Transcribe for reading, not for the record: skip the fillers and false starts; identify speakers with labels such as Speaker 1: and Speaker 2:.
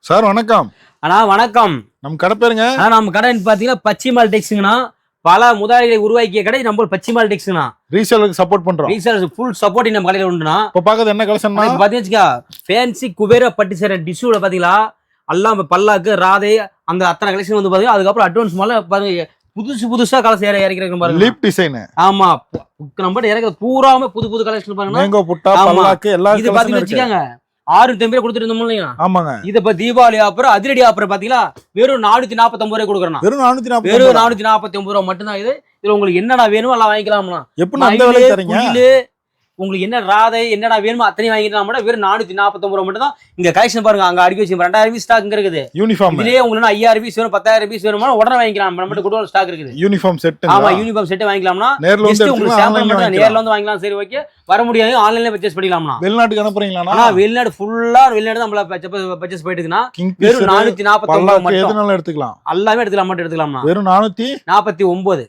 Speaker 1: Sir வணக்கம்.
Speaker 2: அண்ணா வணக்கம்.
Speaker 1: நம்ம கடை பேருங்க?
Speaker 2: நம்ம கடை பாத்தீங்கன்னா பச்சிமால் டெக்ஸ்ங்கண்ணா. பல முதலாளிகளை உருவாக்கிய கடை நம்ம பச்சிமால் டெக்ஸ்ங்கண்ணா.
Speaker 1: ரீசேலுக்கு சப்போர்ட் பண்றோம்.
Speaker 2: ரீசேல் ஃபுல் சப்போர்ட் நம்ம கடையில உண்டுண்ணா.
Speaker 1: இப்ப பாக்குறது என்ன கலெக்ஷன்
Speaker 2: பாத்தீங்கன்னா ஃபேன்சி குபேர பட்டு சேர டிஷ்யூல பாத்தீங்களா எல்லாம் பல்லாக்கு ராதை அந்த அத்தனை கலெக்ஷன் வந்து பாத்தீங்கன்னா அதுக்கப்புறம் அட்வான்ஸ் மேல பாருங்க புதுசா கலெக்ஷன் இறக்கிறேன் பாருங்க.
Speaker 1: Leaf design.
Speaker 2: ஆமா நம்ம இறக்குறது பூராமே புது கலெக்ஷன் பாருங்க.
Speaker 1: மேங்கோ புட்டா பல்லாக்கு எல்லாம்
Speaker 2: இது பாத்தீங்கன்னா வச்சுக்காங்க 6 கொடுத்துருந்தோம் இல்லையா?
Speaker 1: ஆமாங்க.
Speaker 2: இது இப்ப தீபாவளி ஆஃபர் அதிரடி ஆஃபர் பாத்தீங்களா வெறும் 449 ரூபாய் கொடுக்குறேன்.
Speaker 1: வெறும்
Speaker 2: 449 ரூபாய் மட்டும்தான். இதுல உங்களுக்கு என்னடா வேணுமோ எல்லாம் வாங்கிக்கலாம்னா.
Speaker 1: எப்படி அந்த விலை தரீங்க?
Speaker 2: உங்களுக்கு என்ன ராதை என்னடா வேணுமோ அத்தனை வாங்கிக்கலாம். வெறும் 449 ரூபாய் மட்டும் தான். இங்க கலெக்ஷன் பாருங்க. அங்க அடிக்க வச்சு 2000 பீஸ் ஸ்டாக் இங்க இருக்குது.
Speaker 1: யூனிஃபார்ம்
Speaker 2: இதுலயே உங்களுக்கு 5000 பீஸ் வேணும் 10000 பீஸ் வேணுமா உடனே வாங்கிக்கலாம். நம்ம கூட ஸ்டாக் இருக்குது.
Speaker 1: Uniform set.
Speaker 2: ஆமா யூனிஃபார்ம் செட் வாங்கிக்கலாம்னா
Speaker 1: நேர்ல வந்து
Speaker 2: உங்களுக்கு சாம்பிள் மட்டும் நேர்ல வந்து வாங்கிக்கலாம். சரி ஓகே. வர முடியாது ஆன்லைன்ல பர்சேஸ் பண்ணிக்கலாம்னா.
Speaker 1: வெளிநாட்டுக்கு அனுப்புறீங்களா?
Speaker 2: ஆனா வெளிநாடு ஃபுல்லா வெளிநாடு நம்மள பர்சேஸ் போயிட்டு இருக்குனா வெறும் 449 மட்டும்
Speaker 1: எதுனால எடுத்துக்கலாம்.
Speaker 2: எல்லாமே எடுத்துக்கலாம் மட்டும் எடுத்துக்கலாம்னா.
Speaker 1: வெறும் 449.